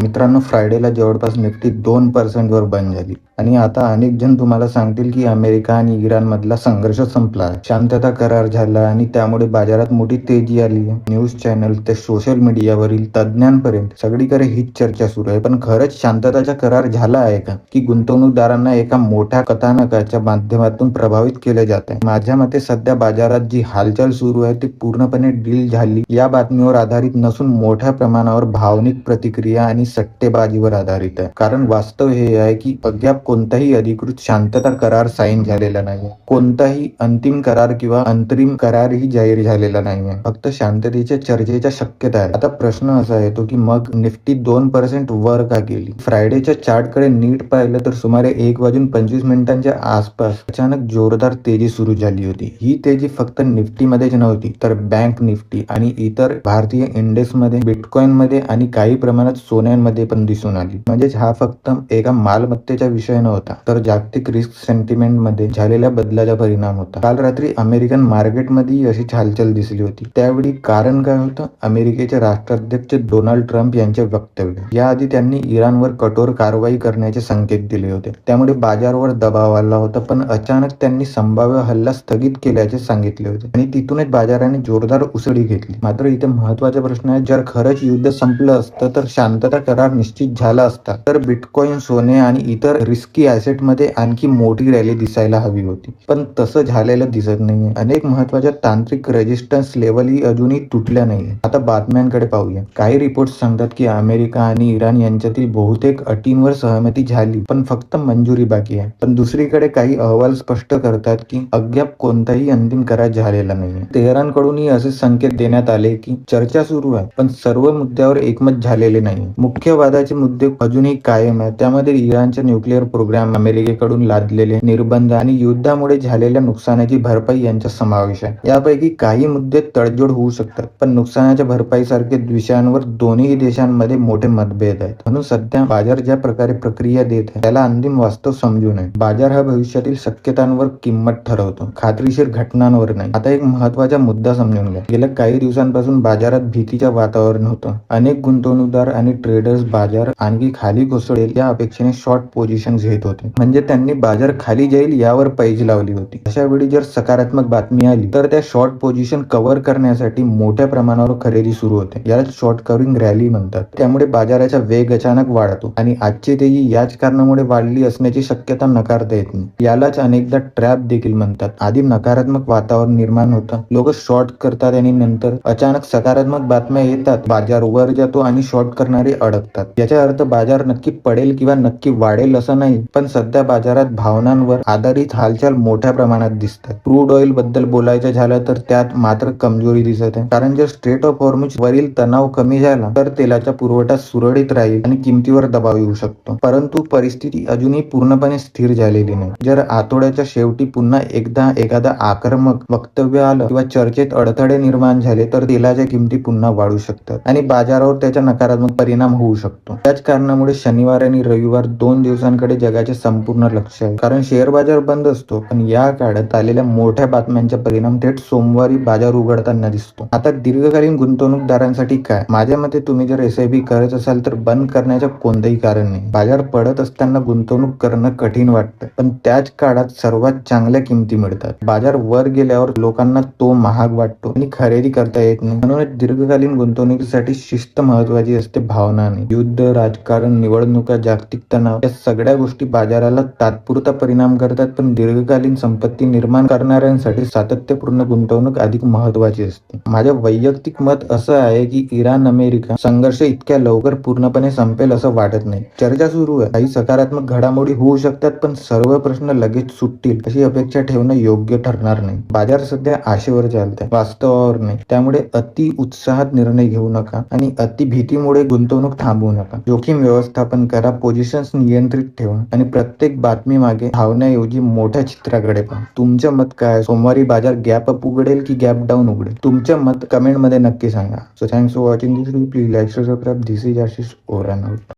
मित्रांनो, फ्रायडेला जवळपास निफ्टी 2% वर बंद झाली आणि आता अनेक जण तुम्हाला सांगतील की अमेरिका आणि इराण मधला संघर्ष संपला, शांतता करार झाला आणि त्यामुळे बाजारात मोठी तेजी आली. न्यूज चॅनल ते सोशल मीडियावरील तज्ज्ञांपर्यंत सगळीकडे हीच चर्चा सुरू आहे. पण खरंच शांतताचा करार झाला आहे का, की गुंतवणूकदारांना एका मोठ्या कथानकाच्या माध्यमातून प्रभावित केले जात आहे? माझ्या मते सध्या बाजारात जी हालचाल सुरू आहे ती पूर्णपणे डील झाली या बातमीवर आधारित नसून मोठ्या प्रमाणावर भावनिक प्रतिक्रिया आणि सट्टेबाजीवर आधारित आहे. कारण वास्तव हे आहे की अद्याप कोणताही अधिकृत शांतता करार साईन झालेला नाही. कोणताही अंतिम करार किंवा अंतरिम करारही जाहीर झालेला नाहीये. फक्त शांततेच्या चर्चेच्या शक्यता आहे. आता प्रश्न असा येतो की मग निफ्टी 2% वर का गेली? फ्रायडेच्या चार्टकडे नीट पाहिलं तर सुमारे 1:25 आसपास अचानक जोरदार तेजी सुरू झाली होती. ही तेजी फक्त निफ्टीमध्येच नव्हती तर बँक निफ्टी आणि इतर भारतीय इंडेक्समध्ये, बिटकॉइनमध्ये आणि काही प्रमाणात सोन्यांमध्ये पण दिसून आली. म्हणजेच हा फक्त एका मालमत्तेचा विषय नव्हता तर जागतिक रिस्क सेंटिमेंटमध्ये झालेल्या बदलाचा परिणाम होता. काल रात्री अमेरिकन मार्केटमध्येही अशीच हालचाल दिसली होती. त्यावेळी कारण काय होतं? अमेरिकेचे राष्ट्राध्यक्ष डोनाल्ड ट्रम्प यांचे वक्तव्य. याआधी त्यांनी इराणवर कठोर कारवाई करण्याचे संकेत दिले होते. त्यामुळे बाजारावर दबाव आला होता. पण अचानक त्यांनी संभाव्य हल्ला स्थगित केल्याचे सांगितले होते आणि तिथूनच बाजाराने जोरदार उसळी घेतली. मात्र इथे महत्त्वाचा प्रश्न आहे, जर खरंच युद्ध संपलं असतं तर शांतता करार निश्चित झाला असता तर बिटकॉइन, सोने आणि इतर रिस्की ॲसेटमध्ये आणखी मोठी रॅली दिसायला हवी होती. पण तसं झालेलं दिसत नाहीये. अनेक महत्त्वाच्या तांत्रिक रेजिस्टन्स लेव्हलही अजूनही तुटल्या नाहीये. आता बातम्यांकडे पाहूया. काही रिपोर्ट्स सांगतात की अमेरिका आणि इराण यांच्यातील बहुतेक अटींवर सहमती झाली पण फक्त मंजुरी बाकी आहे. पण दुसरीकडे काही अहवाल स्पष्ट करतात की अद्याप कोणताही अंतिम करार झालेला नाहीये. तेहरानकडूनही असे संकेत देण्यात आले की चर्चा सुरू आहे पण सर्व मुद्द्यावर एकमत झालेले नाही. मुख्य वादाचे मुद्दे अजूनही कायम आहेत. त्यामध्ये इराणच्या न्यूक्लिअर प्रोग्राम, अमेरिकेकडून लादलेले निर्बंध आणि युद्धामुळे झालेल्या नुकसानाची भरपाई यांचा समावेश आहे. यापैकी काही मुद्दे तडजोड होऊ शकतात पण नुकसानाच्या भरपाईसारख्या विषयांवर दोन्ही देशांमध्ये मोठे मतभेद आहेत. म्हणून सध्या बाजार ज्या प्रकारे प्रक्रिया देत आहे त्याला अंतिम वास्तव समजू नये. बाजार हा भविष्यातील शक्यतांवर किंमत ठरवतो, खात्रीशीर घटनांवर नाही. आता एक महत्त्वाचा मुद्दा समजून घ्या. गेल्या काही दिवसांपासून बाजारात भीतीचं वातावरण होतं. अनेक गुंतवणूकदार आणि ट्रेडर्स बाजार आणखी खाली कोसळेल या अपेक्षेने शॉर्ट पोझिशन घेत होते. म्हणजे त्यांनी बाजार खाली जाईल यावर पैज लावली होती. अशा वेळी जर सकारात्मक बातमी आली तर त्या शॉर्ट पोझिशन कव्हर करण्यासाठी मोठ्या प्रमाणावर खरेदी सुरू होते. याला शॉर्ट कव्हरिंग रॅली म्हणतात. त्यामुळे बाजाराचा वेग अचानक वाढतो आणि आजची तेजी याच कारणामुळे वाढली असण्याची शक्यता नकारता येत नाही. यालाच अनेकदा ट्रॅप देखील म्हणतात. आधी नकारात्मक वातावरण निर्माण होतं, लोक शॉर्ट करतात आणि नंतर अचानक सकारात्मक बातम्या येतात, बाजार वर जातो आणि शॉर्ट करणारे अडकतात. याचा अर्थ बाजार नक्की पडेल किंवा नक्की वाढेल असं नाही, पण सध्या बाजारात भावनांवर आधारित हालचाल मोठ्या प्रमाणात दिसतात. क्रूड ऑइल बद्दल बोलायचं झालं तर त्यात मात्र कमजोरी दिसत आहे. कारण जर स्ट्रेट ऑफ हॉर्मुझ वरील तणाव कमी झाला तर तेलाचा पुरवठा सुरळीत राहील आणि किमतीवर दबाव येऊ शकतो. परंतु परिस्थिती अजूनही पूर्णपणे स्थिर झालेली नाही. जर आठवड्याच्या शेवटी पुन्हा एकदा एखादा आक्रमक वक्तव्य आलं किंवा चर्चेत अडथळे निर्माण झाले तर तेलाच्या किमती पुन्हा वाढू शकतात आणि बाजारावर त्याचा नकारात्मक परिणाम होऊ शकतो. त्याच कारणामुळे शनिवार आणि रविवार 2 दिवसांकडे जगाचे संपूर्ण लक्ष आहे. कारण शेअर बाजार बंद असतो पण या काळात आलेल्या मोठ्या बातम्यांचा परिणाम थेट सोमवारी बाजार उघडताना दिसतो. आता दीर्घकालीन गुंतवणूकदारांसाठी काय? माझ्या मते तुम्ही जर SIP करत असाल तर बंद करण्याचं कोणतंही कारण नाही. बाजार पडत असताना गुंतवणूक करणं कठीण वाटतं पण त्याच काळात सर्वात चांगल्या किमती मिळतात. बाजार वर गेल्यावर लोकांना तो महाग वाटतो आणि खरेदी करता येत नाही. म्हणूनच दीर्घकालीन गुंतवणुकीसाठी शिस्त महत्वाची असते, भावना नाही. युद्ध, राजकारण, निवडणुका, जागतिक तणाव या सगळ्या गोष्टी बाजाराला तात्पुरता परिणाम करतात पण दीर्घकालीन संपत्ती निर्माण करणाऱ्यांसाठी सातत्यपूर्ण गुंतवणूक अधिक महत्वाची असते. माझं वैयक्तिक मत असं आहे की इराण अमेरिका संघर्ष इतक्या लवकर पूर्णपणे संपेल असं वाटत नाही. चर्चा सुरू आहे, काही सकारात्मक घडामोडी होऊ शकतात पण सर्व प्रश्न लगेच सुटतील अशी अपेक्षा ठेवणं योग्य ठरणार नाही. बाजार सध्या आशेवर चालतंय, वास्तवावर नाही. त्यामुळे अति उत्साहात निर्णय घेऊ नका आणि अति भीतीमुळे गुंतवणूक थांबवू नका. जोखीम व्यवस्थापन करा, पोझिशन्स नियंत्रित ठेवा आणि प्रत्येक बातमी मागे धावण्याऐवजी मोठ्या चित्राकडे पहा. तुमचं मत काय? सोमवारी बाजार गॅप अप उघडेल की गॅप डाऊन उघडेल? तुमचं मत कमेंट मध्ये नक्की सांगा. So thanks for watching this video. Please like, subscribe. This is Ashish over and out.